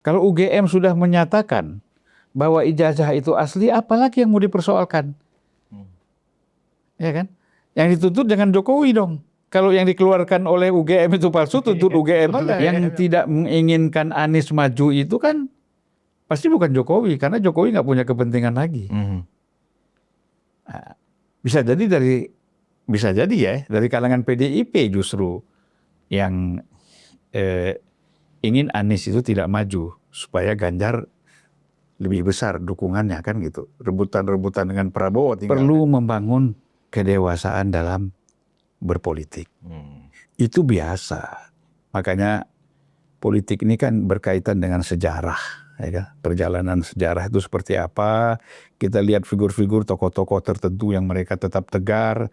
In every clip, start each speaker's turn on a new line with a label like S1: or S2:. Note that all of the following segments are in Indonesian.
S1: Kalau UGM sudah menyatakan bahwa ijazah itu asli, apalagi yang mau dipersoalkan? Ya kan? Yang dituntut jangan Jokowi dong. Kalau yang dikeluarkan oleh UGM itu palsu, tuntut UGM aja. Yang tidak menginginkan Anies maju itu kan pasti bukan Jokowi, karena Jokowi nggak punya kepentingan lagi. Nah, bisa jadi ya dari kalangan PDIP justru yang ingin Anies itu tidak maju supaya Ganjar lebih besar dukungannya kan gitu. Rebutan-rebutan dengan Prabowo perlu membangun kedewasaan dalam berpolitik. Itu biasa. Makanya politik ini kan berkaitan dengan sejarah. Ya kan? Perjalanan sejarah itu seperti apa. Kita lihat figur-figur tokoh-tokoh tertentu yang mereka tetap tegar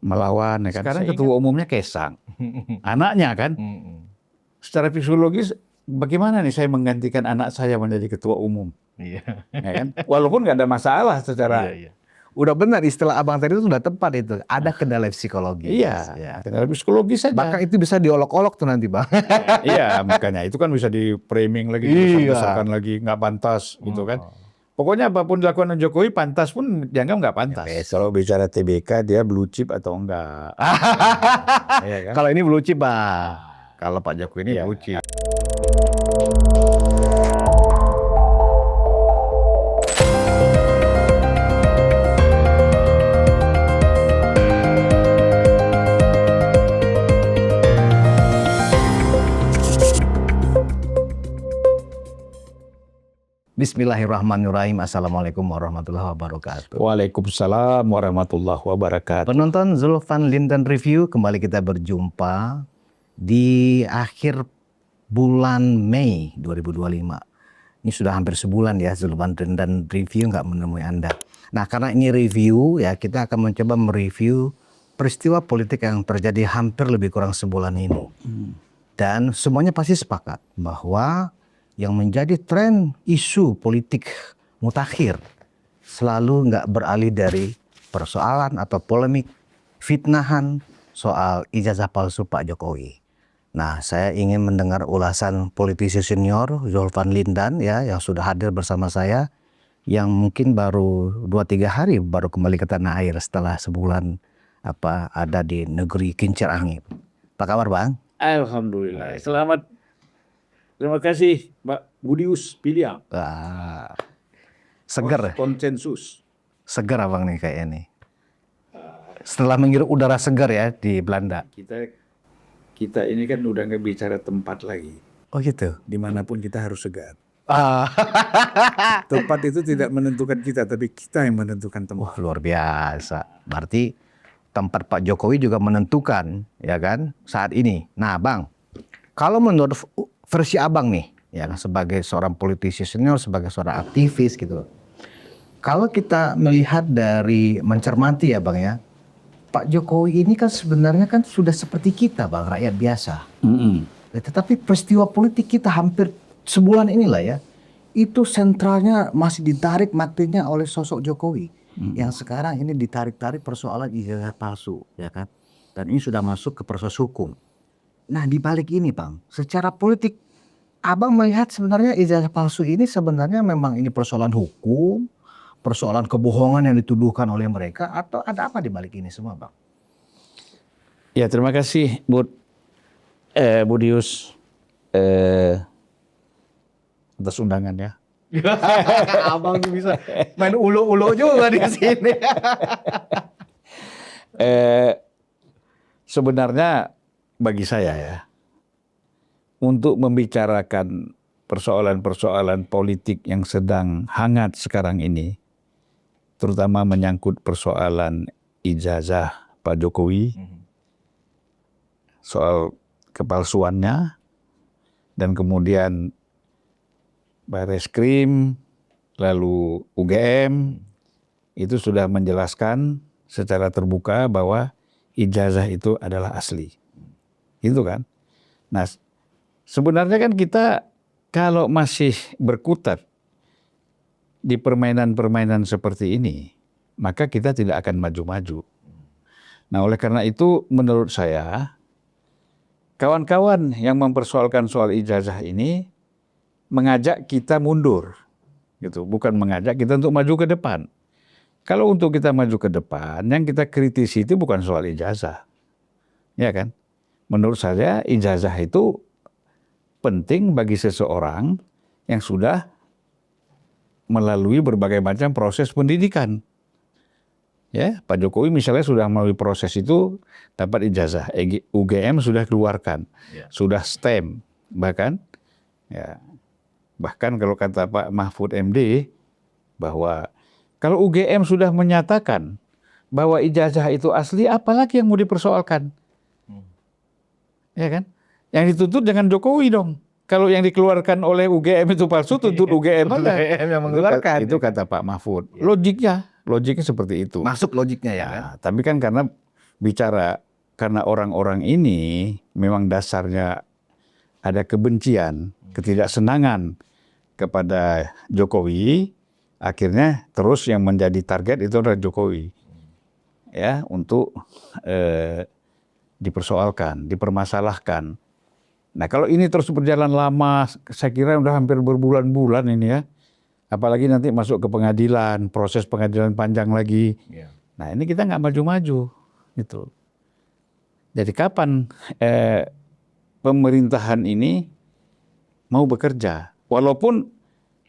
S1: melawan. Ya kan? Sekarang ketua umumnya Kaesang. Anaknya kan. Secara fisiologis bagaimana nih saya menggantikan anak saya menjadi ketua umum. Ya kan? Walaupun nggak ada masalah secara...
S2: Udah benar istilah abang tadi itu sudah tepat itu. Ada kendala psikologis.
S1: Iya, kendala psikologis saja.
S2: Bahkan itu bisa diolok-olok tuh nanti bang.
S1: Iya, makanya itu kan bisa di framing lagi, dibesar-besarkan lagi, nggak pantas gitu kan. Pokoknya apapun dilakukan Jokowi pantas pun dianggap nggak pantas. Kalau bicara TBK dia blue chip atau enggak.
S2: Ya kan? Kalau ini blue chip bang. Kalau Pak Jokowi ini blue chip. Bismillahirrahmanirrahim. Assalamualaikum warahmatullahi wabarakatuh.
S1: Waalaikumsalam warahmatullahi wabarakatuh.
S2: Penonton Zulfan Linden Review, kembali kita berjumpa di akhir bulan Mei 2025. Ini sudah hampir sebulan ya Zulfan Linden Review nggak menemui Anda. Nah karena ini review ya, kita akan mencoba mereview peristiwa politik yang terjadi hampir lebih kurang sebulan ini. Dan semuanya pasti sepakat bahwa yang menjadi tren isu politik mutakhir selalu nggak beralih dari persoalan atau polemik fitnahan soal ijazah palsu Pak Jokowi. Nah, saya ingin mendengar ulasan politisi senior Zulfan Lindan ya yang sudah hadir bersama saya, yang mungkin baru 2-3 hari baru kembali ke tanah air setelah sebulan ada di negeri kincir angin. Apa kabar Bang?
S1: Alhamdulillah. Selamat. Terima kasih Pak Budius Piliang.
S2: Seger.
S1: Konsensus.
S2: Seger abang nih kayaknya nih. Setelah menghirup udara segar ya di Belanda.
S1: Kita ini kan udah nggak bicara tempat lagi.
S2: Oh gitu.
S1: Dimanapun kita harus segar. Tempat itu tidak menentukan kita, tapi kita yang menentukan tempat.
S2: Luar biasa. Berarti tempat Pak Jokowi juga menentukan, ya kan, saat ini. Nah, Bang, kalau menurut versi abang nih, ya sebagai seorang politisi senior, sebagai seorang aktivis gitu. Kalau kita melihat dari mencermati ya Bang ya, Pak Jokowi ini kan sebenarnya kan sudah seperti kita Bang, rakyat biasa. Tetapi peristiwa politik kita hampir sebulan inilah ya, itu sentralnya masih ditarik matinya oleh sosok Jokowi. Yang sekarang ini ditarik-tarik persoalan ijazah palsu, ya kan. Dan ini sudah masuk ke proses hukum. Nah di balik ini Bang, secara politik abang melihat sebenarnya ijazah palsu ini sebenarnya memang ini persoalan hukum, persoalan kebohongan yang dituduhkan oleh mereka, atau ada apa di balik ini semua Bang?
S1: Ya terima kasih Budius atas undangannya.
S2: Abang bisa main ulu-ulu juga di sini.
S1: Sebenarnya bagi saya ya, untuk membicarakan persoalan-persoalan politik yang sedang hangat sekarang ini, terutama menyangkut persoalan ijazah Pak Jokowi, soal kepalsuannya, dan kemudian Barreskrim, lalu UGM, itu sudah menjelaskan secara terbuka bahwa ijazah itu adalah asli. Itu kan. Nah, sebenarnya kan kita kalau masih berkutat di permainan-permainan seperti ini, maka kita tidak akan maju-maju. Nah, oleh karena itu menurut saya, kawan-kawan yang mempersoalkan soal ijazah ini mengajak kita mundur, gitu. Bukan mengajak kita untuk maju ke depan. Kalau untuk kita maju ke depan, yang kita kritisi itu bukan soal ijazah, ya kan? Menurut saya ijazah itu penting bagi seseorang yang sudah melalui berbagai macam proses pendidikan. Ya, Pak Jokowi misalnya sudah melalui proses itu dapat ijazah, UGM sudah keluarkan, sudah STEM, bahkan kalau kata Pak Mahfud MD bahwa kalau UGM sudah menyatakan bahwa ijazah itu asli, apalagi yang mau dipersoalkan, ya kan? Yang dituntut jangan Jokowi dong. Kalau yang dikeluarkan oleh UGM itu palsu, tuntut UGM aja.
S2: yang mengeluarkan.
S1: Itu kata Pak Mahfud. Logiknya seperti itu.
S2: Masuk logiknya ya.
S1: Nah, tapi kan karena orang-orang ini memang dasarnya ada kebencian, ketidaksenangan kepada Jokowi, akhirnya terus yang menjadi target itu adalah Jokowi. Ya, untuk dipersoalkan, dipermasalahkan. Nah, kalau ini terus berjalan lama, saya kira udah hampir berbulan-bulan ini ya. Apalagi nanti masuk ke pengadilan, proses pengadilan panjang lagi. Nah, ini kita nggak maju-maju, gitu. Jadi kapan pemerintahan ini mau bekerja? Walaupun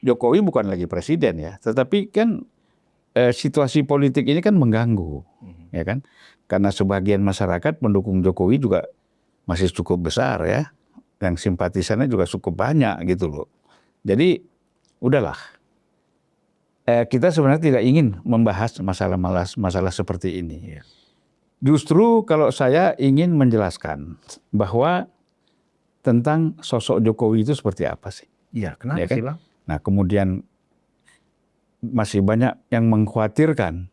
S1: Jokowi bukan lagi presiden ya, tetapi kan situasi politik ini kan mengganggu, ya kan? Karena sebagian masyarakat pendukung Jokowi juga masih cukup besar ya, yang simpatisannya juga cukup banyak gitu loh. Jadi udahlah. Kita sebenarnya tidak ingin membahas masalah seperti ini. Justru kalau saya ingin menjelaskan bahwa tentang sosok Jokowi itu seperti apa sih?
S2: Iya, kenapa
S1: kan?
S2: sih Bang?
S1: Nah, kemudian masih banyak yang mengkhawatirkan,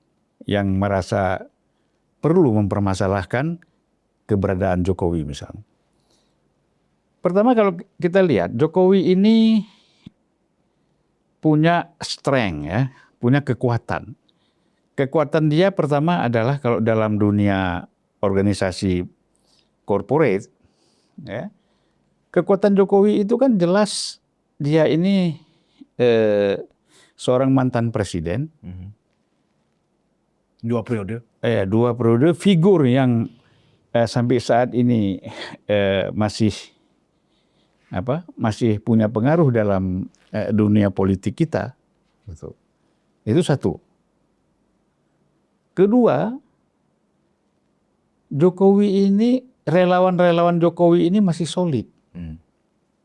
S1: yang merasa perlu mempermasalahkan keberadaan Jokowi misalnya. Pertama kalau kita lihat, Jokowi ini punya strength ya, punya kekuatan. Kekuatan dia pertama adalah kalau dalam dunia organisasi corporate, ya, kekuatan Jokowi itu kan jelas dia ini seorang mantan presiden.
S2: 2 periode.
S1: 2 periode, figur yang sampai saat ini masih punya pengaruh dalam dunia politik kita. Itu satu. Kedua, Jokowi ini, relawan-relawan Jokowi ini masih solid.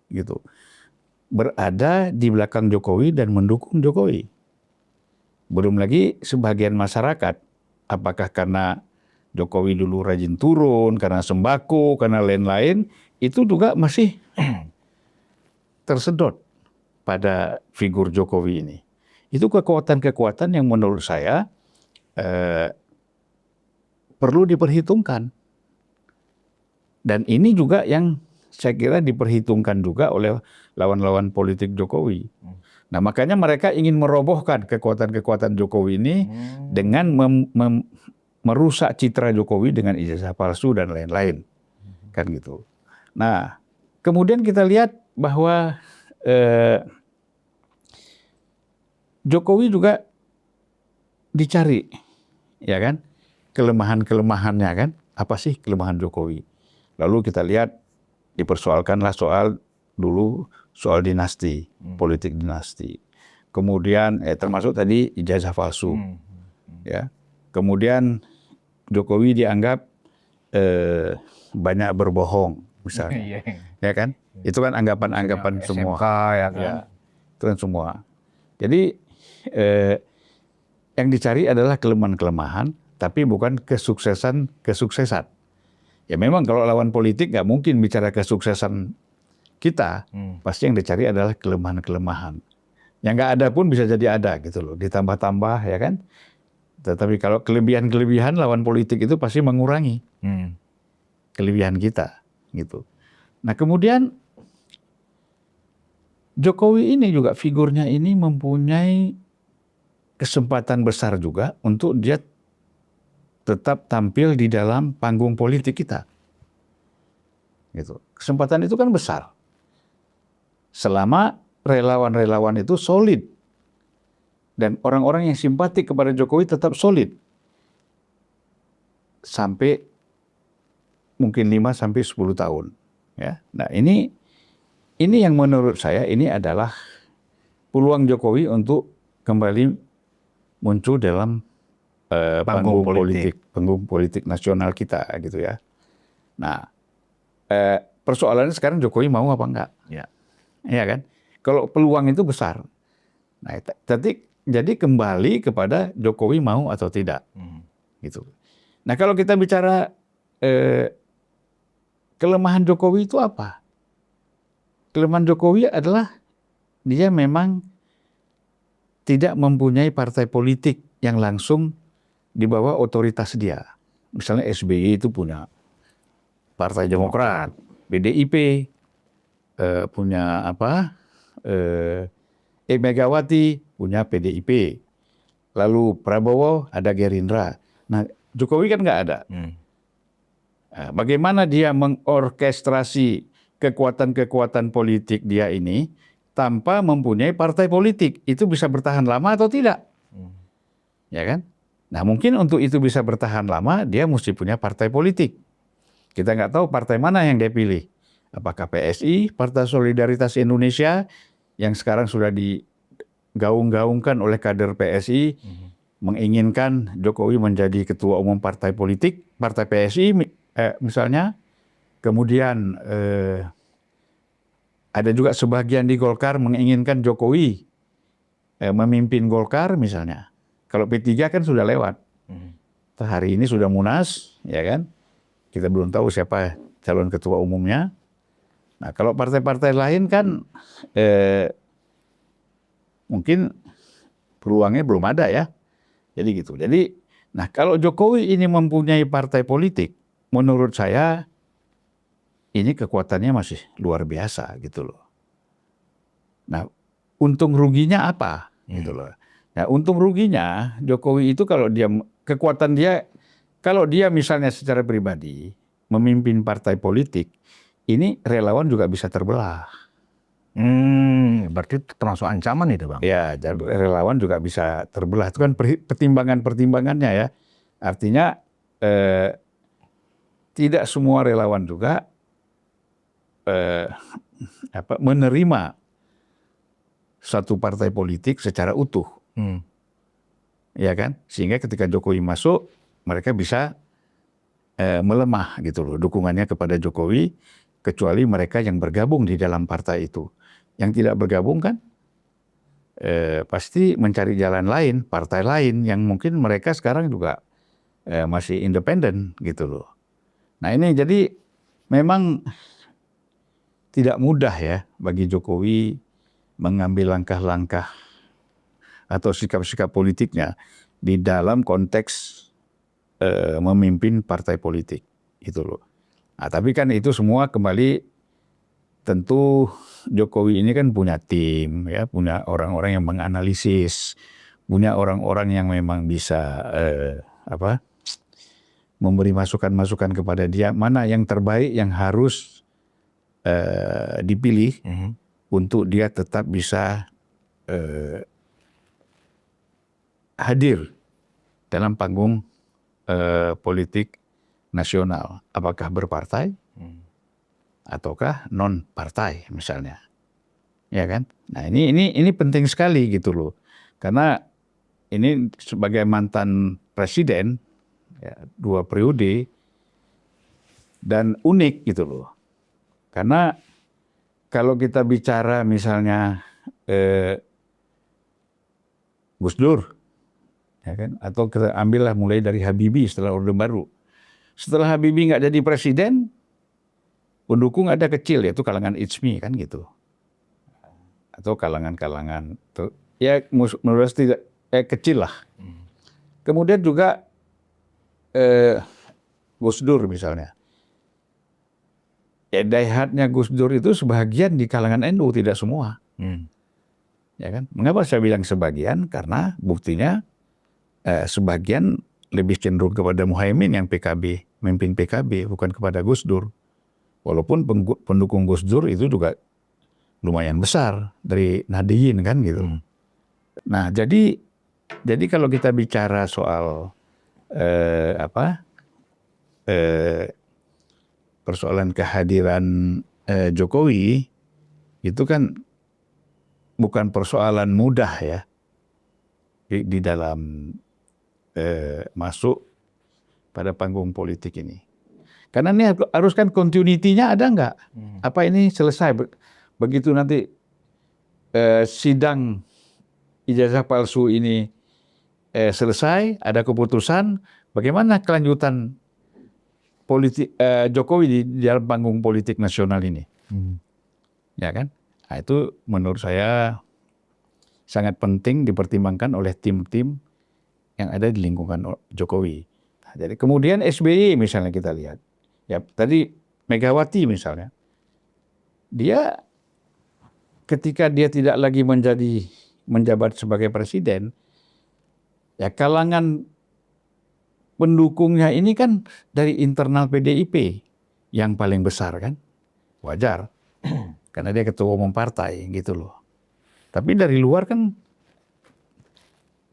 S1: Gitu. Berada di belakang Jokowi dan mendukung Jokowi. Belum lagi sebagian masyarakat, apakah karena Jokowi dulu rajin turun, karena sembako, karena lain-lain, itu juga masih tersedot pada figur Jokowi ini. Itu kekuatan-kekuatan yang menurut saya perlu diperhitungkan. Dan ini juga yang saya kira diperhitungkan juga oleh lawan-lawan politik Jokowi. Nah, makanya mereka ingin merobohkan kekuatan-kekuatan Jokowi ini dengan merusak citra Jokowi dengan ijazah palsu dan lain-lain. Kan gitu. Nah, kemudian kita lihat bahwa Jokowi juga dicari, ya kan, kelemahan-kelemahannya kan, apa sih kelemahan Jokowi? Lalu kita lihat dipersoalkanlah soal dinasti, politik dinasti. Kemudian termasuk tadi ijazah palsu, ya. Kemudian Jokowi dianggap banyak berbohong, misalnya, ya kan? Itu kan anggapan-anggapan semua.
S2: SMK, ya kan?
S1: Ya, itu kan semua. Jadi yang dicari adalah kelemahan-kelemahan, tapi bukan kesuksesan. Ya memang kalau lawan politik nggak mungkin bicara kesuksesan kita, pasti yang dicari adalah kelemahan-kelemahan. Yang nggak ada pun bisa jadi ada gitu loh, ditambah-tambah ya kan. Tetapi kalau kelebihan-kelebihan lawan politik itu pasti mengurangi kelebihan kita gitu. Nah kemudian Jokowi ini juga figurnya ini mempunyai kesempatan besar juga untuk dia tetap tampil di dalam panggung politik kita. Gitu. Kesempatan itu kan besar. Selama relawan-relawan itu solid. Dan orang-orang yang simpatik kepada Jokowi tetap solid. Sampai mungkin 5-10 tahun. Ya. Nah ini yang menurut saya ini adalah peluang Jokowi untuk kembali muncul dalam panggung politik nasional kita gitu ya. Nah persoalannya sekarang Jokowi mau apa enggak? Ya kan? Kalau peluang itu besar. Nah, jadi kembali kepada Jokowi mau atau tidak. Gitu. Nah, kalau kita bicara kelemahan Jokowi itu apa? Kelemahan Jokowi adalah dia memang tidak mempunyai partai politik yang langsung di bawah otoritas dia. Misalnya SBY itu punya Partai Demokrat, PDIP, punya apa? Megawati punya PDIP. Lalu Prabowo ada Gerindra. Nah, Jokowi kan nggak ada. Nah, bagaimana dia mengorkestrasi kekuatan-kekuatan politik dia ini tanpa mempunyai partai politik? Itu bisa bertahan lama atau tidak? Ya kan? Nah, mungkin untuk itu bisa bertahan lama, dia mesti punya partai politik. Kita nggak tahu partai mana yang dia pilih. Apakah PSI, Partai Solidaritas Indonesia, yang sekarang sudah digaung-gaungkan oleh kader PSI, menginginkan Jokowi menjadi ketua umum partai politik, partai PSI misalnya. Kemudian ada juga sebagian di Golkar menginginkan Jokowi memimpin Golkar misalnya. Kalau P3 kan sudah lewat. Hari ini sudah Munas, ya kan? Kita belum tahu siapa calon ketua umumnya. Nah, kalau partai-partai lain kan mungkin peluangnya belum ada ya. Jadi gitu. Jadi, nah kalau Jokowi ini mempunyai partai politik, menurut saya ini kekuatannya masih luar biasa gitu loh. Nah, untung ruginya apa? Gitu loh. Nah, untung ruginya Jokowi itu kalau dia kekuatan dia, kalau dia misalnya secara pribadi memimpin partai politik, ini relawan juga bisa terbelah.
S2: Berarti termasuk ancaman itu, Bang?
S1: Ya, relawan juga bisa terbelah. Itu kan pertimbangan-pertimbangannya ya. Artinya tidak semua relawan juga menerima satu partai politik secara utuh. Ya kan? Sehingga ketika Jokowi masuk, mereka bisa melemah gitu loh dukungannya kepada Jokowi, kecuali mereka yang bergabung di dalam partai itu. Yang tidak bergabung kan pasti mencari jalan lain, partai lain yang mungkin mereka sekarang juga masih independen gitu loh. Nah ini jadi memang tidak mudah ya bagi Jokowi mengambil langkah-langkah atau sikap-sikap politiknya di dalam konteks memimpin partai politik itu loh. Nah, tapi kan itu semua kembali tentu Jokowi ini kan punya tim ya, punya orang-orang yang menganalisis, punya orang-orang yang memang bisa memberi masukan-masukan kepada dia mana yang terbaik yang harus dipilih untuk dia tetap bisa hadir dalam panggung politik nasional, apakah berpartai ataukah non partai misalnya, ya kan? Nah ini penting sekali gitu loh, karena ini sebagai mantan presiden ya, 2 periode dan unik gitu loh, karena kalau kita bicara misalnya Gus Dur, ya kan? Atau kita ambillah mulai dari Habibie setelah Orde Baru. Setelah Habibie nggak jadi presiden, pendukung ada kecil, yaitu kalangan ICMI kan gitu. Atau kalangan-kalangan, ya menurut saya tidak kecil lah. Kemudian juga Gus Dur misalnya. Ya daihatnya Gus Dur itu sebagian di kalangan NU, tidak semua. Ya kan? Mengapa saya bilang sebagian? Karena buktinya sebagian lebih cenderung kepada Muhaimin yang PKB, memimpin PKB, bukan kepada Gus Dur. Walaupun pendukung Gus Dur itu juga lumayan besar dari Nahdien kan gitu. Nah, jadi kalau kita bicara soal persoalan kehadiran Jokowi itu kan bukan persoalan mudah ya di dalam masuk pada panggung politik ini. Karena ini harus kan continuity-nya ada nggak? Apa ini selesai? Begitu nanti sidang ijazah palsu ini selesai, ada keputusan, bagaimana kelanjutan politik Jokowi di dalam panggung politik nasional ini? Ya kan? Nah, itu menurut saya sangat penting dipertimbangkan oleh tim-tim yang ada di lingkungan Jokowi. Nah, jadi kemudian SBY misalnya kita lihat. Ya, tadi Megawati misalnya, dia ketika dia tidak lagi menjabat sebagai presiden, ya kalangan pendukungnya ini kan dari internal PDIP yang paling besar kan, wajar, karena dia ketua umum partai gitu loh. Tapi dari luar kan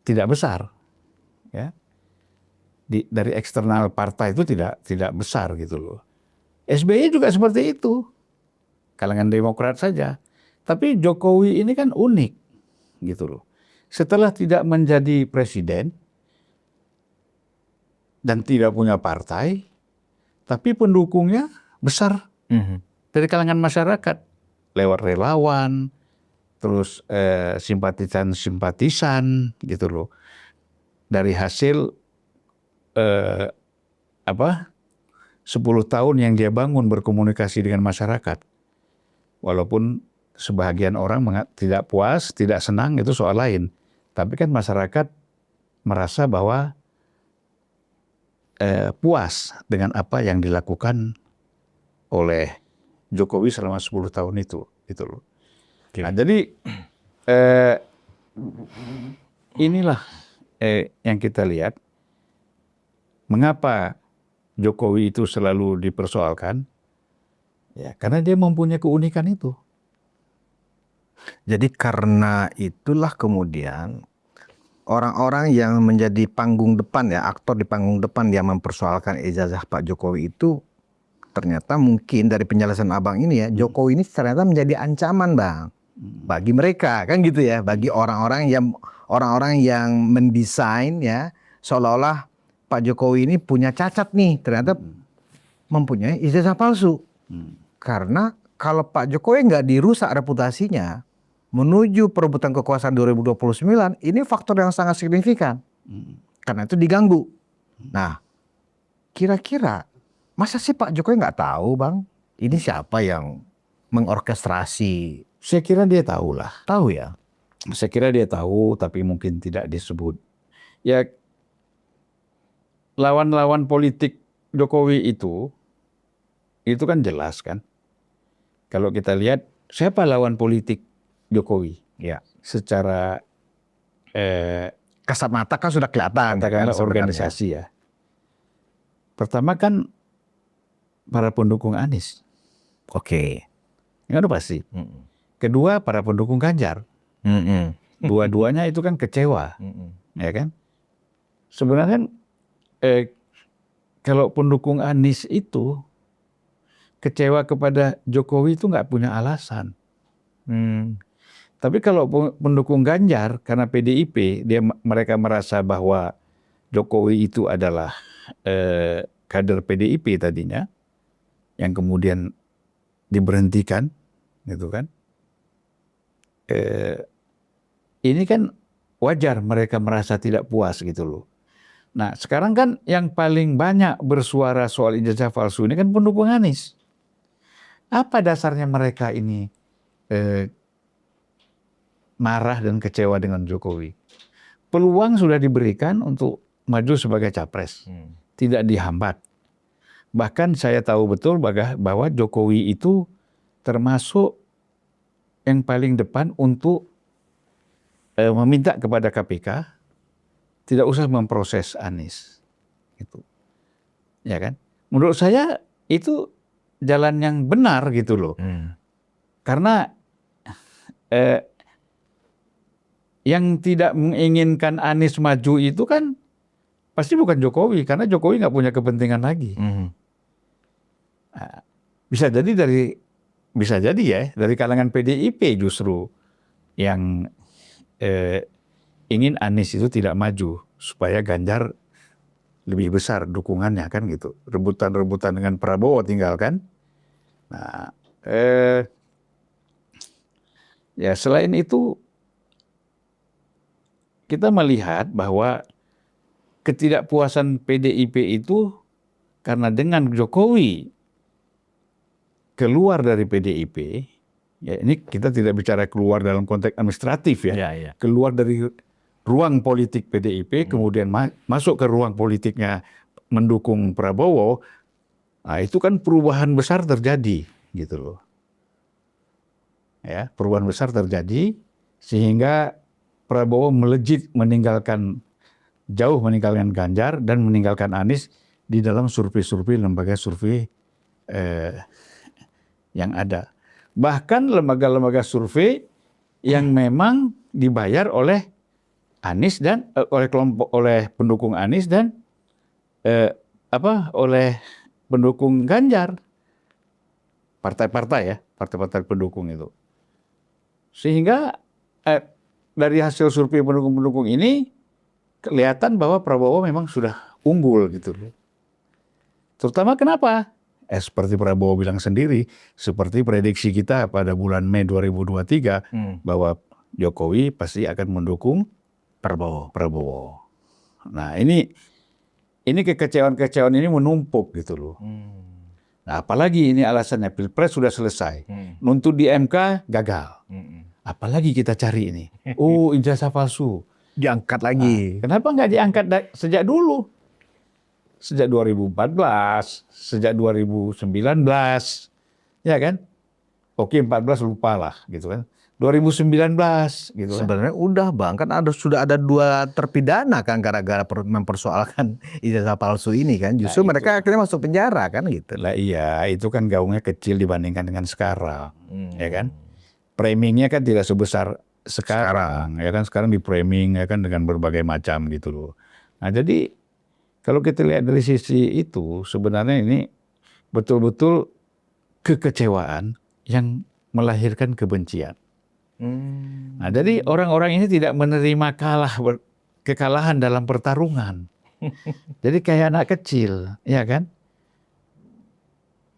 S1: tidak besar, ya. Dari eksternal partai itu tidak besar gitu loh. SBY juga seperti itu, kalangan Demokrat saja. Tapi Jokowi ini kan unik gitu loh. Setelah tidak menjadi presiden dan tidak punya partai, tapi pendukungnya besar dari kalangan masyarakat lewat relawan, terus simpatisan gitu loh. Dari hasil 10 tahun yang dia bangun berkomunikasi dengan masyarakat. Walaupun sebagian orang tidak puas, tidak senang, itu soal lain. Tapi kan masyarakat merasa bahwa puas dengan apa yang dilakukan oleh Jokowi selama 10 tahun itu. Gitu loh. Okay. Nah, jadi inilah yang kita lihat. Mengapa Jokowi itu selalu dipersoalkan? Ya, karena dia mempunyai keunikan itu.
S2: Jadi karena itulah kemudian orang-orang yang menjadi panggung depan ya, aktor di panggung depan yang mempersoalkan ijazah Pak Jokowi itu ternyata mungkin dari penjelasan Abang ini ya, Jokowi ini ternyata menjadi ancaman Bang bagi mereka kan gitu ya, bagi orang-orang yang mendesain ya seolah-olah Pak Jokowi ini punya cacat nih, ternyata mempunyai ijazah palsu. Karena kalau Pak Jokowi nggak dirusak reputasinya menuju perebutan kekuasaan 2029, ini faktor yang sangat signifikan. Karena itu diganggu. Nah, kira-kira masa sih Pak Jokowi nggak tahu Bang? Ini siapa yang mengorkestrasi?
S1: Saya kira dia tahu lah.
S2: Tahu ya?
S1: Saya kira dia tahu, tapi mungkin tidak disebut. Ya, lawan-lawan politik Jokowi itu kan jelas kan. Kalau kita lihat siapa lawan politik Jokowi, ya secara
S2: kasat mata kan sudah kelihatan.
S1: Katakanlah kan, organisasi ya. Pertama kan para pendukung Anies.
S2: Oke.
S1: Yang udah pasti. Kedua para pendukung Ganjar. Dua-duanya itu kan kecewa, ya kan. Sebenarnya kan kalau pendukung Anies itu kecewa kepada Jokowi itu nggak punya alasan. Tapi kalau pendukung Ganjar karena PDIP, mereka merasa bahwa Jokowi itu adalah kader PDIP tadinya, yang kemudian diberhentikan, gitu kan. Ini kan wajar mereka merasa tidak puas gitu loh. Nah sekarang kan yang paling banyak bersuara soal ijazah palsu ini kan pendukung Anies. Apa dasarnya mereka ini marah dan kecewa dengan Jokowi? Peluang sudah diberikan untuk maju sebagai capres, tidak dihambat. Bahkan saya tahu betul bahwa Jokowi itu termasuk yang paling depan untuk meminta kepada KPK tidak usah memproses Anies. Gitu. Ya kan? Menurut saya itu jalan yang benar gitu loh. Karena eh, yang tidak menginginkan Anies maju itu kan pasti bukan Jokowi, karena Jokowi nggak punya kepentingan lagi. Nah, bisa jadi ya dari kalangan PDIP justru yang ingin Anies itu tidak maju supaya Ganjar lebih besar dukungannya kan gitu. Rebutan-rebutan dengan Prabowo tinggal kan. Nah, ya selain itu kita melihat bahwa ketidakpuasan PDIP itu karena dengan Jokowi keluar dari PDIP, ya ini kita tidak bicara keluar dalam konteks administratif ya, keluar dari ruang politik PDIP, kemudian masuk ke ruang politiknya mendukung Prabowo, nah itu kan perubahan besar terjadi gitu loh. Ya, perubahan besar terjadi sehingga Prabowo melejit jauh meninggalkan Ganjar dan meninggalkan Anies di dalam survei-survei lembaga survei yang ada. Bahkan lembaga-lembaga survei yang memang dibayar oleh Anies dan oleh pendukung Anies dan oleh pendukung Ganjar. Partai-partai pendukung itu. Sehingga dari hasil survei pendukung-pendukung ini kelihatan bahwa Prabowo memang sudah unggul gitu. Terutama kenapa? Seperti Prabowo bilang sendiri, seperti prediksi kita pada bulan Mei 2023 bahwa Jokowi pasti akan mendukung Prabowo. Nah, ini kekecewaan-kekecewaan ini menumpuk gitu loh. Nah, apalagi ini alasannya Pilpres sudah selesai. Nuntut di MK gagal. Apalagi kita cari ini. Oh, ijazah palsu.
S2: Diangkat lagi.
S1: Nah, kenapa nggak diangkat sejak dulu? Sejak 2014, sejak 2019, ya kan? Oke, 14 lupa lah, gitu kan. 2019, gitu kan.
S2: Sebenarnya udah Bang, kan sudah ada 2 terpidana kan gara-gara mempersoalkan ijazah palsu ini kan. Justru mereka akhirnya masuk penjara kan gitu.
S1: Lah iya, itu kan gaungnya kecil dibandingkan dengan sekarang, ya kan? Framingnya kan tidak sebesar sekarang, ya kan? Sekarang di framing ya kan dengan berbagai macam gitu loh. Nah, jadi kalau kita lihat dari sisi itu, sebenarnya ini betul-betul kekecewaan yang melahirkan kebencian. Nah, jadi orang-orang ini tidak menerima kekalahan dalam pertarungan. Jadi kayak anak kecil, ya kan?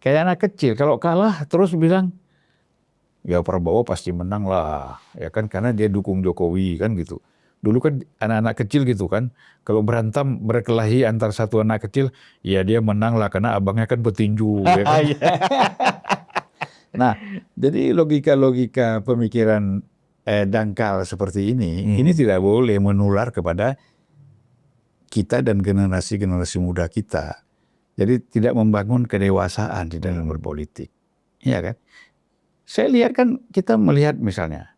S1: Kayak anak kecil, kalau kalah terus bilang, ya Prabowo pasti menang lah, ya kan? Karena dia dukung Jokowi kan gitu. Dulu kan anak-anak kecil gitu kan, kalau berantem berkelahi antar satu anak kecil, ya dia menang lah karena abangnya kan petinju. Ya kan? Nah, jadi logika-logika pemikiran dangkal seperti ini tidak boleh menular kepada kita dan generasi-generasi muda kita. Jadi tidak membangun kedewasaan di dalam berpolitik, ya kan? Saya lihat kan kita melihat misalnya.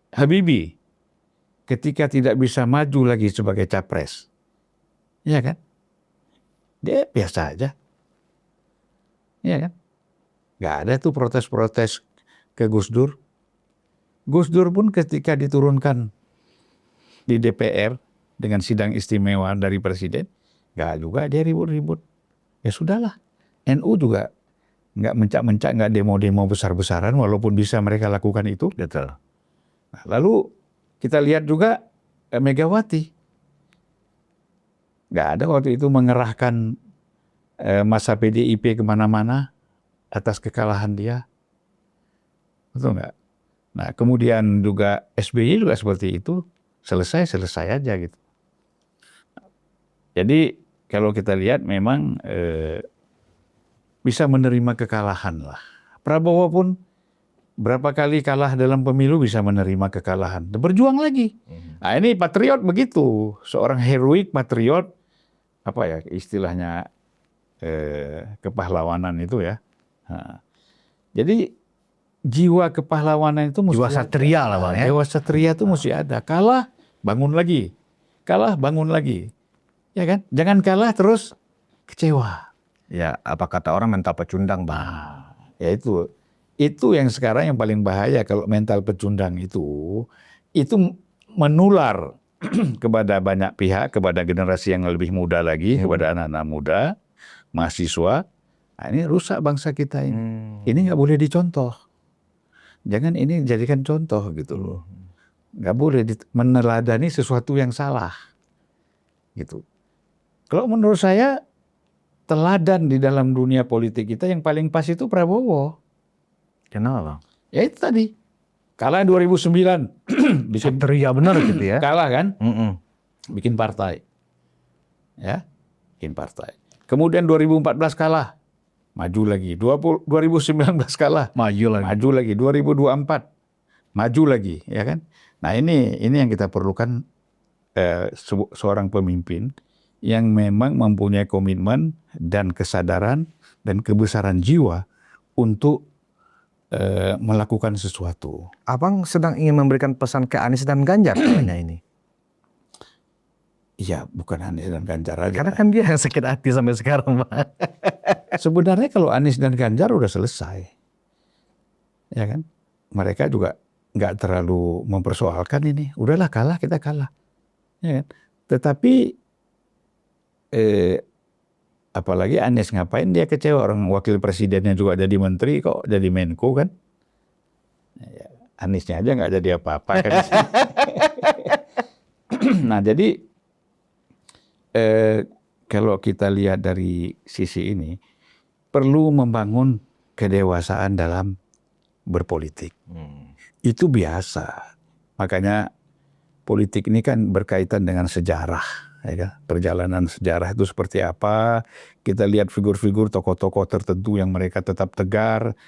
S1: Habibie ketika tidak bisa maju lagi sebagai capres, ya kan? Dia biasa aja, ya kan? Gak ada tuh protes-protes ke Gus Dur. Gus Dur pun ketika diturunkan di DPR dengan sidang istimewa dari presiden, gak juga dia ribut-ribut. Ya sudahlah, NU juga nggak mencak-mencak, nggak demo-demo besar-besaran, walaupun bisa mereka lakukan itu.
S2: Betul.
S1: Nah, lalu kita lihat juga Megawati. Nggak ada waktu itu mengerahkan masa PDIP kemana-mana atas kekalahan dia. Betul nggak? Nah, kemudian juga SBY juga seperti itu. Selesai aja gitu. Jadi kalau kita lihat memang bisa menerima kekalahan lah. Prabowo pun berapa kali kalah dalam pemilu bisa menerima kekalahan. Berjuang lagi. Nah, ini patriot begitu. Seorang heroik patriot, apa ya istilahnya kepahlawanan itu ya. Nah, jadi jiwa kepahlawanan itu mesti
S2: jiwa satria lah Bang ya.
S1: Jiwa satria itu mesti ada. Kalah, bangun lagi. Kalah, bangun lagi. Ya kan? Jangan kalah terus kecewa.
S2: Ya, apa kata orang mental pecundang Bang.
S1: Ya itu. Itu yang sekarang yang paling bahaya kalau mental pecundang itu menular kepada banyak pihak, kepada generasi yang lebih muda lagi, kepada anak-anak muda, mahasiswa. Nah, ini rusak bangsa kita ini. Ini nggak boleh dicontoh. Jangan ini jadikan contoh gitu loh. Nggak boleh meneladani sesuatu yang salah. Gitu. Kalau menurut saya teladan di dalam dunia politik kita yang paling pas itu Prabowo.
S2: Kenapa?
S1: Ya itu tadi. Kalah 2009. Bisa
S2: Teriak benar gitu ya.
S1: kalah kan? Bikin partai. Ya, bikin partai. Kemudian 2014 kalah. Maju lagi. 2019 kalah.
S2: Maju lagi.
S1: Maju lagi. 2024 maju lagi, ya kan? Nah, ini yang kita perlukan seorang pemimpin yang memang mempunyai komitmen dan kesadaran dan kebesaran jiwa untuk melakukan sesuatu.
S2: Abang sedang ingin memberikan pesan ke Anies dan Ganjar kayaknya ini.
S1: Iya, bukan Anies dan Ganjar aja.
S2: Karena kan dia yang sakit hati sampai sekarang, Pak.
S1: Sebenarnya kalau Anies dan Ganjar udah selesai. Ya kan? Mereka juga nggak terlalu mempersoalkan ini. Udahlah kalah, kita kalah. Ya kan? Tetapi apalagi Anies ngapain dia kecewa, orang wakil presidennya juga jadi menteri kok jadi Menko kan. Ya, Aniesnya aja nggak jadi apa-apa kan. Nah jadi kalau kita lihat dari sisi ini perlu membangun kedewasaan dalam berpolitik. Itu biasa. Makanya politik ini kan berkaitan dengan sejarah. Ya kan? Perjalanan sejarah itu seperti apa. Kita lihat figur-figur tokoh-tokoh tertentu yang mereka tetap tegar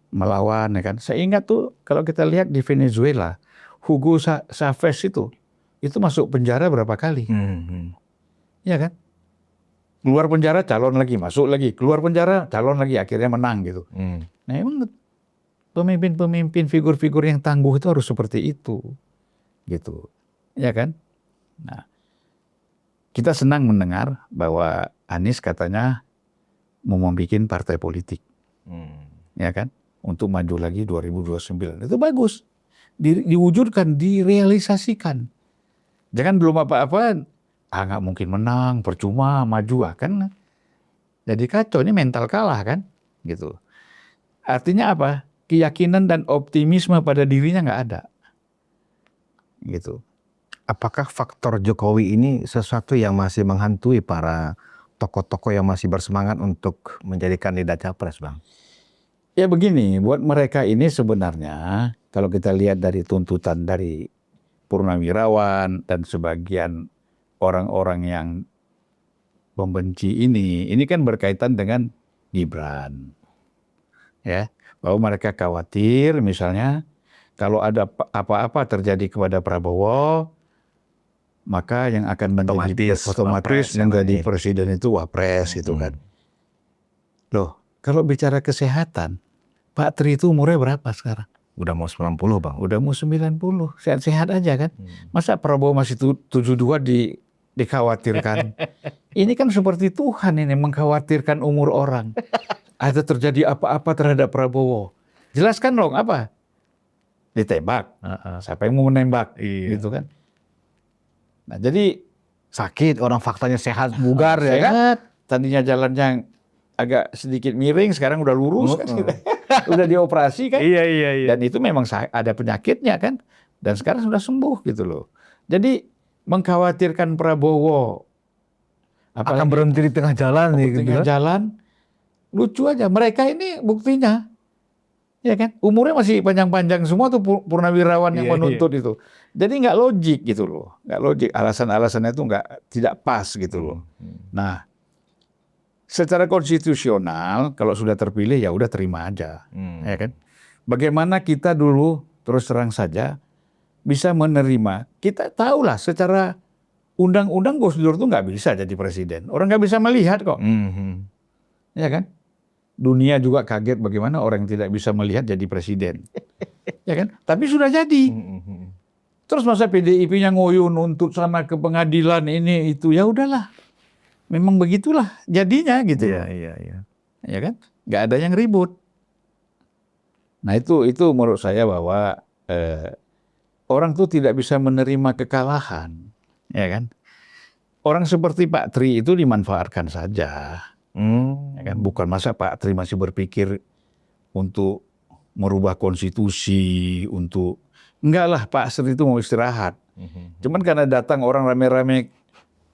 S1: melawan. Ya kan? Saya ingat tuh kalau kita lihat di Venezuela, Hugo Chavez itu masuk penjara berapa kali. Ya kan? Keluar penjara calon lagi, masuk lagi. Keluar penjara calon lagi, akhirnya menang gitu. Nah emang pemimpin-pemimpin figur-figur yang tangguh itu harus seperti itu. Gitu. Ya kan? Nah, kita senang mendengar bahwa Anies katanya mau membuat partai politik. Ya kan? Untuk maju lagi 2029. Itu bagus. Diwujudkan, direalisasikan. Jangan belum apa-apa, nggak mungkin menang, percuma, maju. Kan jadi kacau, ini mental kalah kan? Gitu. Artinya apa? Keyakinan dan optimisme pada dirinya nggak ada. Gitu.
S2: Apakah faktor Jokowi ini sesuatu yang masih menghantui para tokoh-tokoh yang masih bersemangat untuk menjadi kandidat capres, Bang?
S1: Ya begini, buat mereka ini sebenarnya kalau kita lihat dari tuntutan dari Purnawirawan dan sebagian orang-orang yang membenci ini kan berkaitan dengan Gibran. Ya, bahwa mereka khawatir misalnya kalau ada apa-apa terjadi kepada Prabowo, maka yang akan menjadi otomatis menjadi presiden itu Wapres gitu kan. Loh, kalau bicara kesehatan, Pak Tri itu umurnya berapa sekarang?
S2: Udah mau 90, Bang.
S1: Udah mau 90, sehat-sehat aja kan. Masa Prabowo masih 72 dikhawatirkan? Ini kan seperti Tuhan ini mengkhawatirkan umur orang. Ada terjadi apa-apa terhadap Prabowo. Jelaskan dong apa? Ditembak. Siapa yang mau menembak? Gitu kan. Nah jadi
S2: sakit, orang faktanya sehat, bugar ya kan.
S1: Tadinya jalannya agak sedikit miring, sekarang udah lurus kan. Udah dioperasi kan.
S2: Iya.
S1: Dan itu memang ada penyakitnya kan. Dan sekarang sudah sembuh gitu loh. Jadi mengkhawatirkan Prabowo
S2: akan berhenti di tengah jalan nih.
S1: Di tengah jalan. Lucu aja. Mereka ini buktinya. Ya kan? Umurnya masih panjang-panjang semua tuh Purnawirawan yang menuntut itu. Jadi nggak logik gitu loh. Nggak logik. Alasan-alasannya itu tidak pas gitu loh. Nah, secara konstitusional kalau sudah terpilih ya udah terima aja. Ya kan? Bagaimana kita dulu terus terang saja bisa menerima. Kita tahulah secara undang-undang Gus Dur tuh nggak bisa jadi presiden. Orang nggak bisa melihat kok. Ya kan? Dunia juga kaget bagaimana orang yang tidak bisa melihat jadi presiden. Ya kan? Tapi sudah jadi. Terus masa PDIP-nya ngoyo nuntut sana ke pengadilan ini itu, ya udahlah. Memang begitulah jadinya gitu.
S2: Iya.
S1: Ya kan? Nggak ada yang ribut. Nah itu menurut saya bahwa orang tuh tidak bisa menerima kekalahan, ya kan? Orang seperti Pak Tri itu dimanfaatkan saja, ya kan? Bukan masa Pak Tri masih berpikir untuk merubah konstitusi, untuk enggak lah, Pak Tri itu mau istirahat. Cuman karena datang orang rame-rame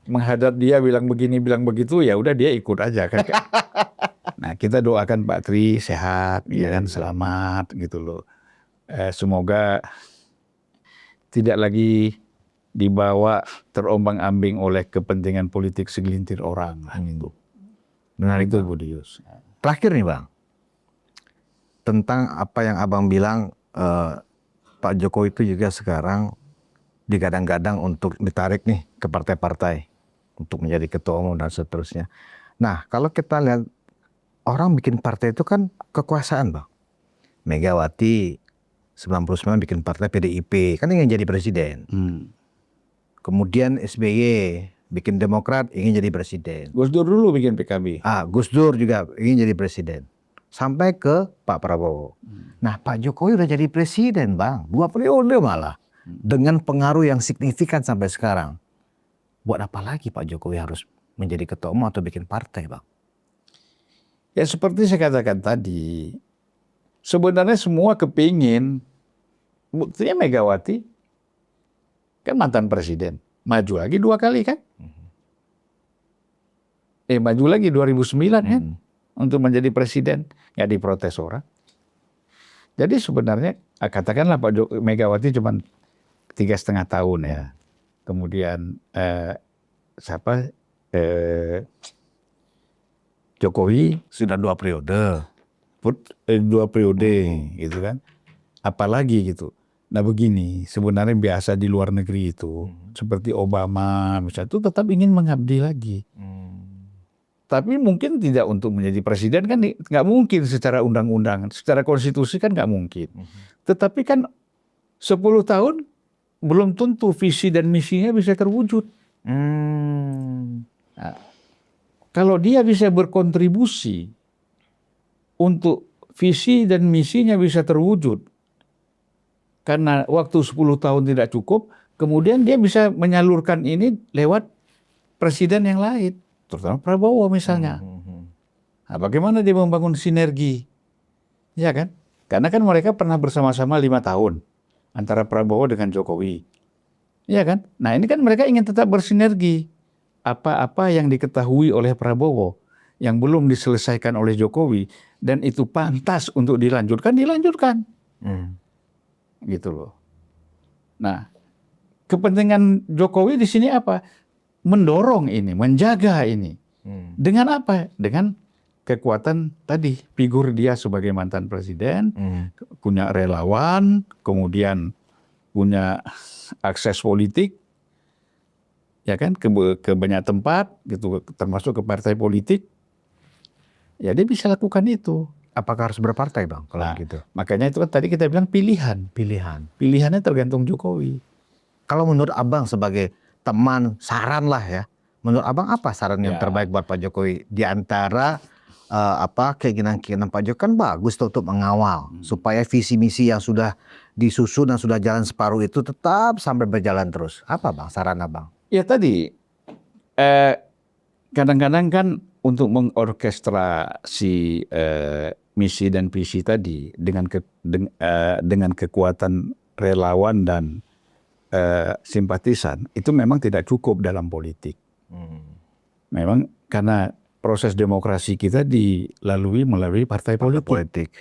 S1: menghadap dia bilang begini bilang begitu, ya udah dia ikut aja kan. Nah kita doakan Pak Tri sehat, ya kan, selamat gitu loh. Semoga tidak lagi dibawa terombang-ambing oleh kepentingan politik segelintir orang gitu.
S2: Benar
S1: Itu
S2: itu.
S1: Budius.
S2: Terakhir nih Bang, tentang apa yang Abang bilang, Pak Jokowi itu juga sekarang digadang-gadang untuk ditarik nih ke partai-partai untuk menjadi ketua umum dan seterusnya. Nah, kalau kita lihat orang bikin partai itu kan kekuasaan, Bang. Megawati 99 bikin partai PDIP, kan ingin jadi presiden. Kemudian SBY bikin Demokrat, ingin jadi presiden.
S1: Gus Dur dulu bikin PKB.
S2: Gus Dur juga ingin jadi presiden. Sampai ke Pak Prabowo. Nah, Pak Jokowi udah jadi presiden, Bang. 2 periode malah. Dengan pengaruh yang signifikan sampai sekarang. Buat apa lagi Pak Jokowi harus menjadi ketua umum atau bikin partai, Bang?
S1: Ya seperti saya katakan tadi, sebenarnya semua kepingin, buktinya Megawati kan mantan presiden, maju lagi 2 kali kan? Maju lagi 2009 kan? Untuk menjadi presiden, nggak diprotes orang. Jadi sebenarnya katakanlah Pak Megawati cuma 3,5 tahun ya. Kemudian Jokowi
S2: Sudah 2 periode.
S1: 2 periode gitu kan. Apalagi gitu. Nah begini, sebenarnya biasa di luar negeri itu, seperti Obama misalnya, itu tetap ingin mengabdi lagi. Tapi mungkin tidak untuk menjadi presiden kan nggak mungkin secara undang-undang, secara konstitusi kan nggak mungkin. Tetapi kan 10 tahun belum tentu visi dan misinya bisa terwujud. Nah, kalau dia bisa berkontribusi untuk visi dan misinya bisa terwujud, karena waktu 10 tahun tidak cukup, kemudian dia bisa menyalurkan ini lewat presiden yang lain, terutama Prabowo misalnya. Nah, bagaimana dia membangun sinergi? Ya kan? Karena kan mereka pernah bersama-sama 5 tahun antara Prabowo dengan Jokowi. Ya kan? Nah ini kan mereka ingin tetap bersinergi. Apa-apa yang diketahui oleh Prabowo yang belum diselesaikan oleh Jokowi dan itu pantas untuk dilanjutkan, dilanjutkan. Gitu loh. Nah, kepentingan Jokowi di sini apa? Mendorong ini, menjaga ini. Dengan apa? Dengan kekuatan tadi, figur dia sebagai mantan presiden, punya relawan, kemudian punya akses politik, ya kan, ke banyak tempat, gitu, termasuk ke partai politik. Ya dia bisa lakukan itu.
S2: Apakah harus berpartai, Bang, kalau
S1: Nah,
S2: gitu?
S1: makanya itu kan tadi kita bilang pilihan. Pilihannya tergantung Jokowi.
S2: Kalau menurut Abang sebagai teman, saran lah ya. Menurut Abang apa saran yang terbaik buat Pak Jokowi? Di antara keinginan-keinginan Pak Jokowi kan bagus tuh untuk mengawal. Supaya visi misi yang sudah disusun dan sudah jalan separuh itu tetap sampai berjalan terus. Apa Bang saran Abang?
S1: Ya tadi, kadang-kadang kan untuk mengorkestrasi misi dan visi tadi dengan kekuatan relawan dan simpatisan itu memang tidak cukup dalam politik. Memang karena proses demokrasi kita dilalui melalui partai politik.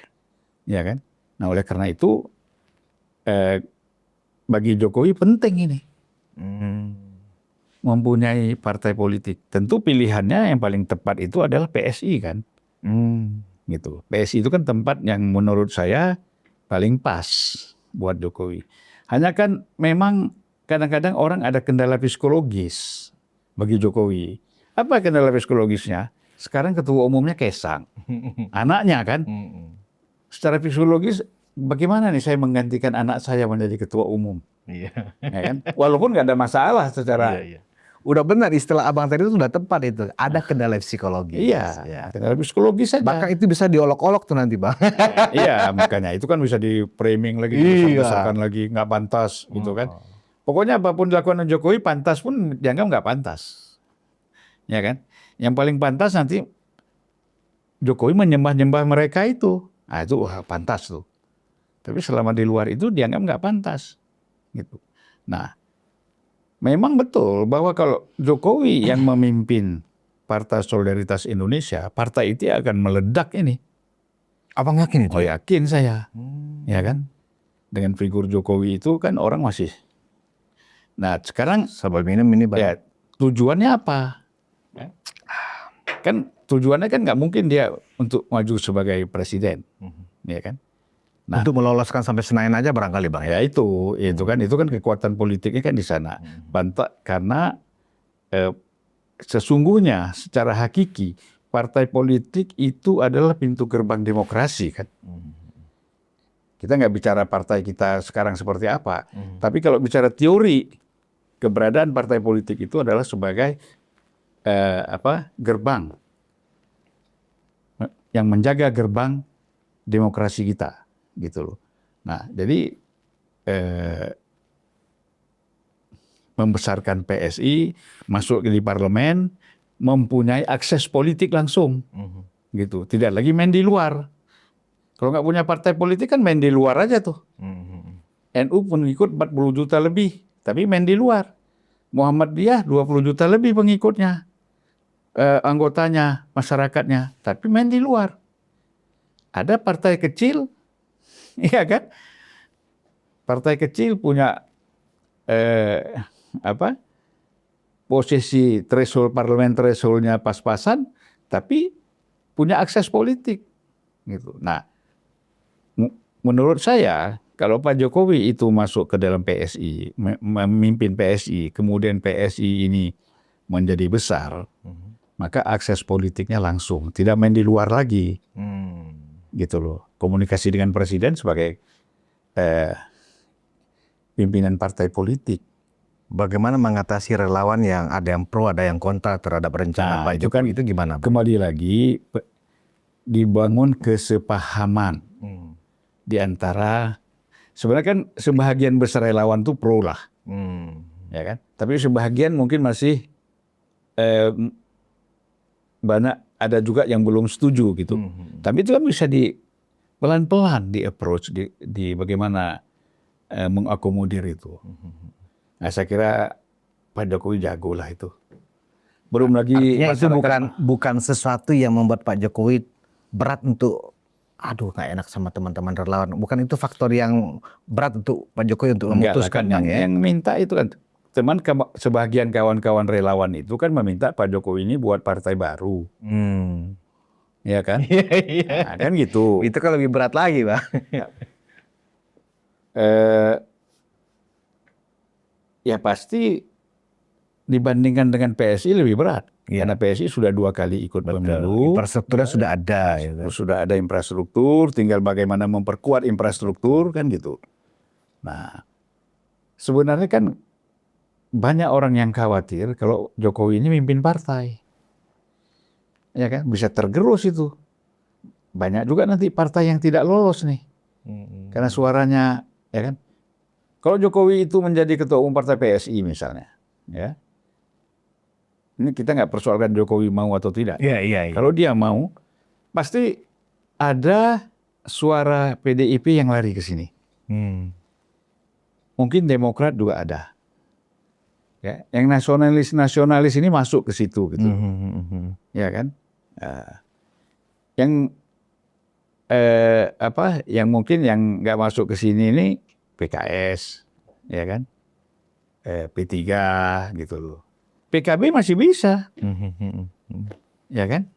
S1: Ya kan? Nah oleh karena itu bagi Jokowi penting ini mempunyai partai politik. Tentu pilihannya yang paling tepat itu adalah PSI kan. Gitu. PSI itu kan tempat yang menurut saya paling pas buat Jokowi. Hanya kan memang kadang-kadang orang ada kendala psikologis bagi Jokowi. Apa kendala psikologisnya? Sekarang ketua umumnya Kaisang, anaknya kan. Secara psikologis bagaimana nih saya menggantikan anak saya menjadi ketua umum? Ya kan? Walaupun nggak ada masalah secara
S2: Udah benar istilah abang tadi itu sudah tepat itu. Ada kendala psikologis.
S1: Iya,
S2: Ya.
S1: kendala psikologis saja.
S2: Bahkan itu bisa diolok-olok tuh nanti bang.
S1: Iya, makanya itu kan bisa di framing lagi, dibesar-besarkan lagi, nggak pantas gitu kan. Pokoknya apapun dilakukan Jokowi pantas pun dianggap nggak pantas, ya kan. Yang paling pantas nanti Jokowi menyembah-nyembah mereka itu, nah itu wah, pantas tuh. Tapi selama di luar itu dianggap nggak pantas, gitu. Nah, memang betul bahwa kalau Jokowi yang memimpin Partai Solidaritas Indonesia, partai itu akan meledak ini.
S2: Abang yakin itu?
S1: Oh yakin saya, ya kan. Dengan figur Jokowi itu kan orang masih. Nah sekarang
S2: Sabar minum ini bang.
S1: ya tujuannya apa? Kan tujuannya kan nggak mungkin dia untuk maju sebagai presiden, ya kan. Nah,
S2: Untuk meloloskan sampai Senayan aja barangkali bang.
S1: ya itu kan kekuatan politiknya kan di sana. Karena sesungguhnya secara hakiki partai politik itu adalah pintu gerbang demokrasi kan. Kita nggak bicara partai kita sekarang seperti apa, tapi kalau bicara teori keberadaan partai politik itu adalah sebagai gerbang yang menjaga gerbang demokrasi kita, gitu loh. Nah, jadi membesarkan PSI, masuk di parlemen, mempunyai akses politik langsung, gitu. Tidak lagi main di luar. Kalau nggak punya partai politik kan main di luar aja tuh. NU pengikut 40 juta lebih, tapi main di luar. Muhammadiyah 20 juta lebih pengikutnya, anggotanya, masyarakatnya, tapi main di luar. Ada partai kecil, iya kan? Partai kecil punya posisi threshold parlemen thresholdnya pas-pasan, tapi punya akses politik, gitu. Nah, menurut saya kalau Pak Jokowi itu masuk ke dalam PSI, memimpin PSI, kemudian PSI ini menjadi besar, maka akses politiknya langsung, tidak main di luar lagi, gitu loh. Komunikasi dengan presiden sebagai pimpinan partai politik.
S2: Bagaimana mengatasi relawan yang ada yang pro, ada yang kontra terhadap rencana Pak Jokowi itu gimana?
S1: Kembali lagi dibangun kesepahaman di antara, sebenarnya kan sebahagian besar relawan itu pro lah, ya kan. Tapi sebahagian mungkin masih banyak, ada juga yang belum setuju gitu. Tapi itu kan bisa pelan-pelan di approach, di bagaimana mengakomodir itu. Nah, saya kira Pak Jokowi jago lah itu. Belum lagi
S2: artinya itu bukan sesuatu yang membuat Pak Jokowi berat untuk nggak enak sama teman-teman relawan. Bukan itu faktor yang berat untuk Pak Jokowi untuk memutuskan
S1: kan, yang minta itu kan sebagian kawan-kawan relawan itu kan meminta Pak Jokowi ini buat partai baru. Ya kan? Nah, kan gitu.
S2: Itu kan lebih berat lagi, Bang.
S1: Ya pasti dibandingkan dengan PSI lebih berat. Karena PSI sudah 2 kali ikut pemilu.
S2: Infrastrukturnya sudah ada.
S1: Sudah ada infrastruktur, tinggal bagaimana memperkuat infrastruktur kan gitu. Nah, sebenarnya kan banyak orang yang khawatir kalau Jokowi ini mimpin partai. Ya kan, bisa tergerus itu. Banyak juga nanti partai yang tidak lolos nih. Karena suaranya, ya kan. Kalau Jokowi itu menjadi ketua umum partai PSI misalnya, ya. Ini kita nggak persoalkan Jokowi mau atau tidak.
S2: Iya.
S1: Kalau dia mau, pasti ada suara PDIP yang lari ke sini. Mungkin Demokrat juga ada. Ya, yang nasionalis ini masuk ke situ gitu. Ya kan? Yang yang mungkin yang nggak masuk ke sini ini PKS, ya kan? P3 gitu loh. PKB masih bisa, ya kan?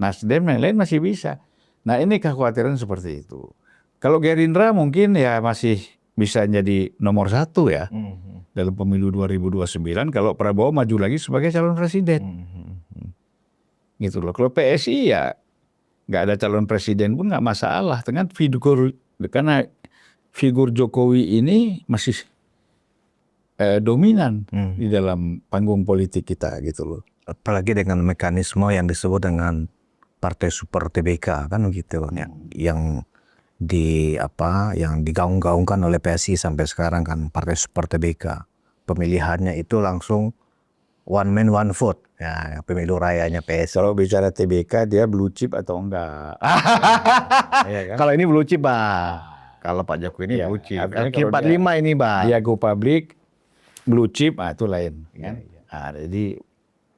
S1: Nasdem yang lain masih bisa. Nah ini kekhawatiran seperti itu. Kalau Gerindra mungkin ya masih bisa jadi nomor 1 ya dalam pemilu 2029 kalau Prabowo maju lagi sebagai calon presiden, gitu loh. Kalau PSI ya nggak ada calon presiden pun nggak masalah dengan figur, karena figur Jokowi ini masih dominan di dalam panggung politik kita gitu loh.
S2: Apalagi dengan mekanisme yang disebut dengan partai super TBK kan begitu, yang digaung-gaungkan oleh PSI sampai sekarang kan, partai super TBK. Pemilihannya itu langsung one man one vote, ya pemilu rayanya PSI.
S1: Kalau bicara TBK dia blue chip atau enggak?
S2: Ya kan? Kalau ini blue chip, Bang. Kalau Pak Jokowi ini blue chip. Q45 ini, Bang.
S1: Dia go public, blue chip, itu lain. Kan? Jadi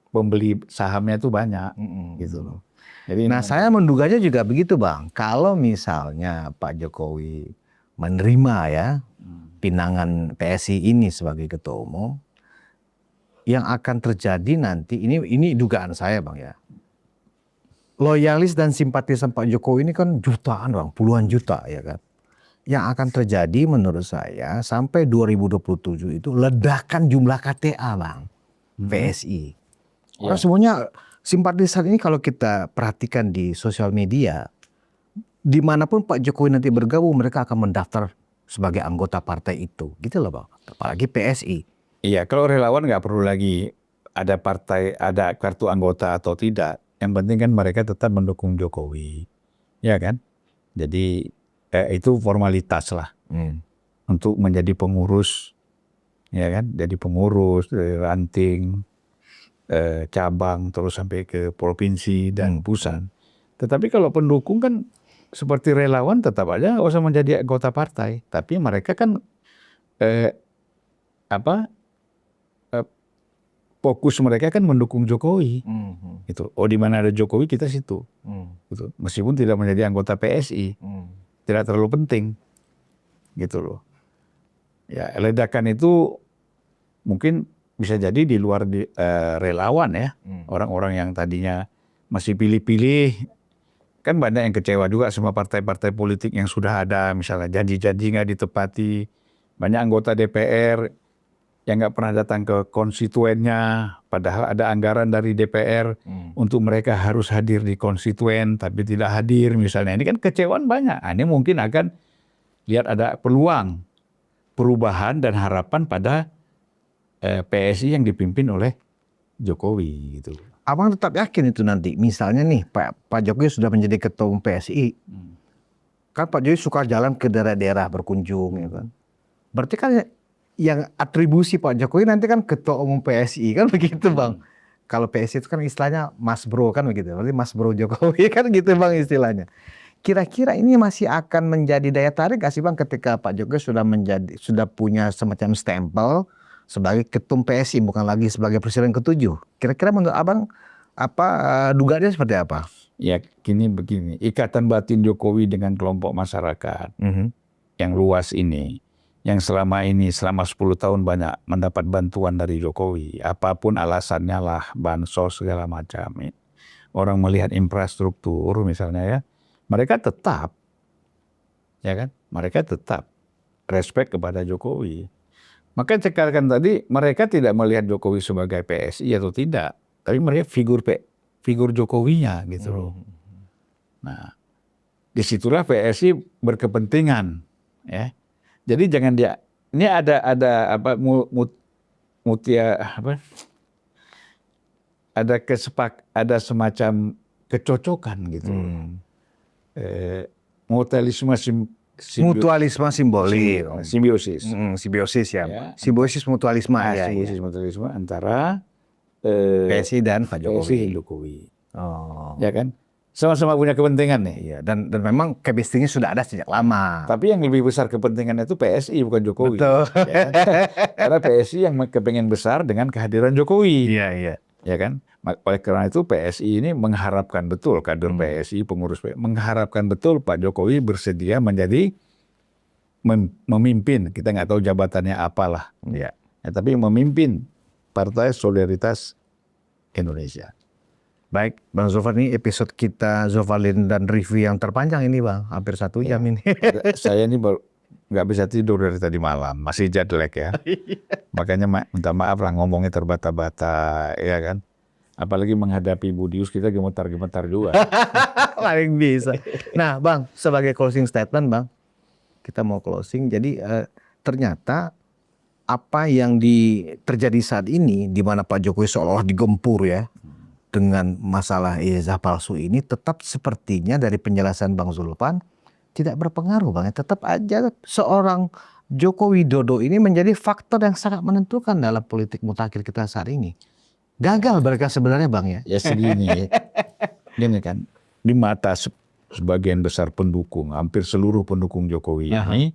S1: pembeli sahamnya itu banyak, gitu loh. Jadi,
S2: nah, saya menduganya juga begitu, Bang. Kalau misalnya Pak Jokowi menerima ya pinangan PSI ini sebagai ketua umum, yang akan terjadi nanti ini dugaan saya, Bang ya. Loyalis dan simpatisan Pak Jokowi ini kan jutaan, Bang, puluhan juta ya kan. Yang akan terjadi menurut saya sampai 2027 itu ledakan jumlah KTA, Bang. PSI. Orang semuanya simpatisan ini kalau kita perhatikan di sosial media, dimanapun Pak Jokowi nanti bergabung, mereka akan mendaftar sebagai anggota partai itu, gitu loh, Bang. Apalagi PSI.
S1: Iya, kalau relawan nggak perlu lagi ada partai, ada kartu anggota atau tidak. Yang penting kan mereka tetap mendukung Jokowi, ya kan? Jadi itu formalitas lah untuk menjadi pengurus, ya kan? Jadi pengurus dari ranting, cabang terus sampai ke provinsi dan pusat. Tetapi kalau pendukung kan seperti relawan tetap aja nggak usah menjadi anggota partai. Tapi mereka kan fokus mereka kan mendukung Jokowi. Gitu. Oh, di mana ada Jokowi kita situ. Gitu. Meskipun tidak menjadi anggota PSI, tidak terlalu penting, gitu loh. Ya, ledakan itu mungkin bisa jadi di luar relawan ya. Orang-orang yang tadinya masih pilih-pilih, kan banyak yang kecewa juga sama partai-partai politik yang sudah ada, misalnya janji-janji nggak ditepati. Banyak anggota DPR yang nggak pernah datang ke konstituennya, padahal ada anggaran dari DPR untuk mereka harus hadir di konstituen, tapi tidak hadir misalnya. Ini kan kecewaan banyak. Ini mungkin akan lihat ada peluang perubahan dan harapan pada PSI yang dipimpin oleh Jokowi gitu.
S2: Abang tetap yakin itu nanti, misalnya nih Pak Jokowi sudah menjadi ketua umum PSI, kan Pak Jokowi suka jalan ke daerah-daerah berkunjung, ya kan? Berarti kan yang atribusi Pak Jokowi nanti kan ketua umum PSI kan begitu, Bang. Kalau PSI itu kan istilahnya Mas Bro kan begitu, berarti Mas Bro Jokowi kan gitu, Bang, istilahnya. Kira-kira ini masih akan menjadi daya tarik gak sih, Bang, ketika Pak Jokowi sudah punya semacam stempel sebagai ketum PSI, bukan lagi sebagai presiden ke-7. Kira-kira menurut Abang dugaannya seperti apa?
S1: Ya begini, ikatan batin Jokowi dengan kelompok masyarakat yang luas ini, yang selama 10 tahun banyak mendapat bantuan dari Jokowi, apapun alasannya lah, bansos segala macam. Orang melihat infrastruktur misalnya ya, mereka tetap respect kepada Jokowi. Maka cekatkan tadi, mereka tidak melihat Jokowi sebagai PSI atau tidak, tapi mereka figur Jokowinya gitu loh. Nah, disitulah PSI berkepentingan, ya. Jadi jangan ini ada ada semacam kecocokan gitu.
S2: Mutualisme simbolik,
S1: simbiosis.
S2: Simbiosis ya. Simbiosis mutualisme ya.
S1: Simbiosis mutualisme antara
S2: PSI dan Pak
S1: Jokowi. Oh. Ya kan? Sama-sama punya kepentingan nih.
S2: Iya, dan memang chemistry-nya sudah ada sejak lama.
S1: Tapi yang lebih besar kepentingannya itu PSI, bukan Jokowi.
S2: Betul.
S1: Ya kan? Karena PSI yang kepengen besar dengan kehadiran Jokowi.
S2: Iya.
S1: Ya kan? Oleh karena itu PSI ini mengharapkan betul, kader PSI, pengurus PSI, mengharapkan betul Pak Jokowi bersedia menjadi memimpin. Kita nggak tahu jabatannya apalah. Ya, tapi memimpin Partai Solidaritas Indonesia.
S2: Baik, Bang Zulfan, ini episode kita Zulfalin dan review yang terpanjang ini, Bang. Hampir 1 jam ini.
S1: Saya ini nggak bisa tidur dari tadi malam, masih jet lag ya. Makanya minta maaf lah ngomongnya terbata-bata, ya kan. Apalagi menghadapi Budius kita gemetar-gemetar juga.
S2: Paling bisa. Nah, Bang, sebagai closing statement, Bang, kita mau closing. Jadi ternyata apa yang terjadi saat ini, di mana Pak Jokowi seolah-olah digempur ya dengan masalah ijazah palsu ini, tetap sepertinya dari penjelasan Bang Zulfan tidak berpengaruh Bang. Tetap aja seorang Joko Widodo ini menjadi faktor yang sangat menentukan dalam politik mutakhir kita saat ini. Gagal mereka sebenarnya Bang ya.
S1: Ya segini, gini kan, di mata sebagian besar pendukung, hampir seluruh pendukung Jokowi ini,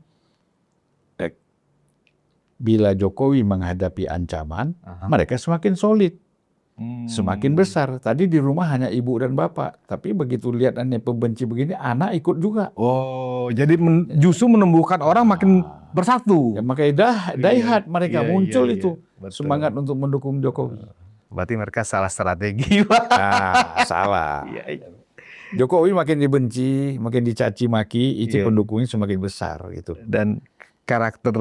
S1: bila Jokowi menghadapi ancaman, mereka semakin solid, semakin besar. Tadi di rumah hanya ibu dan bapak, tapi begitu lihat aneh pembenci begini, anak ikut juga.
S2: Oh, jadi justru menumbuhkan orang makin bersatu.
S1: Ya, makanya daihat mereka muncul itu
S2: betul.
S1: semangat untuk mendukung Jokowi.
S2: Berarti mereka salah strategi, Pak.
S1: Nah, salah. Jokowi makin dibenci, makin dicaci maki, itu pendukungnya semakin besar gitu.
S2: Dan karakter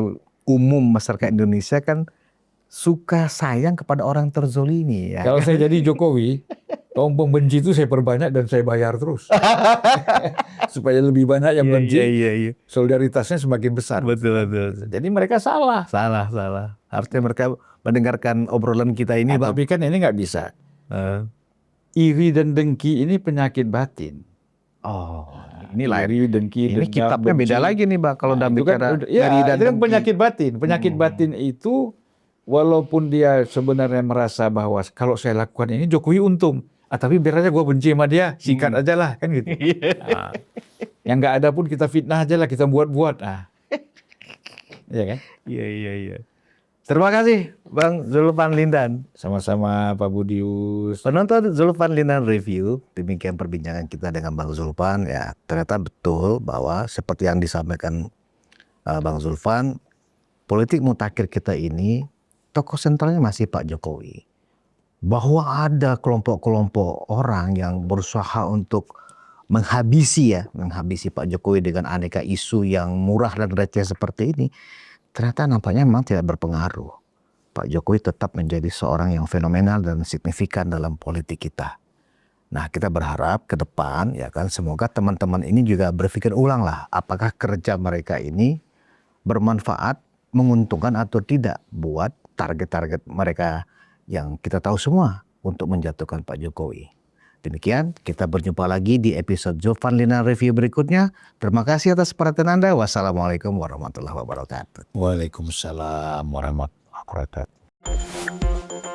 S2: umum masyarakat Indonesia kan suka sayang kepada orang terzolimi ya.
S1: Kalau saya jadi Jokowi, kaum pembenci itu saya perbanyak dan saya bayar terus. Supaya lebih banyak yang benci, solidaritasnya semakin besar.
S2: Betul.
S1: Jadi mereka salah.
S2: Salah. Harusnya mereka mendengarkan obrolan kita ini, Bang.
S1: Tapi kan ini nggak bisa. Iri dan dengki ini penyakit batin.
S2: Oh, ini lain.
S1: Iri, dengki,
S2: ini
S1: dendam,
S2: kitabnya
S1: benci.
S2: beda lagi nih, Bang. Kalau dalam bicara
S1: itu kan penyakit batin. Penyakit batin itu walaupun dia sebenarnya merasa bahwa kalau saya lakukan ini Jokowi untung. Tapi biar aja gue benci sama dia, sikat aja lah kan gitu. Yang nggak ada pun kita fitnah aja lah, kita buat-buat. Iya kan?
S2: Iya. Terima kasih Bang Zulfan Lindan.
S1: Sama-sama Pak Budius.
S2: Penonton Zulfan Lindan Review, demikian perbincangan kita dengan Bang Zulfan. Ya, ternyata betul bahwa seperti yang disampaikan Bang Zulfan, politik mutakhir kita ini tokoh sentralnya masih Pak Jokowi. Bahwa ada kelompok-kelompok orang yang berusaha untuk menghabisi Pak Jokowi dengan aneka isu yang murah dan receh seperti ini, ternyata nampaknya memang tidak berpengaruh. Pak Jokowi tetap menjadi seorang yang fenomenal dan signifikan dalam politik kita. Nah, kita berharap ke depan ya kan, semoga teman-teman ini juga berpikir ulang lah, apakah kerja mereka ini bermanfaat, menguntungkan atau tidak buat target-target mereka yang kita tahu semua untuk menjatuhkan Pak Jokowi. Demikian, kita berjumpa lagi di episode Zulfan Lindan Review berikutnya. Terima kasih atas perhatian Anda. Wassalamualaikum warahmatullahi wabarakatuh.
S1: Waalaikumsalam warahmatullahi wabarakatuh.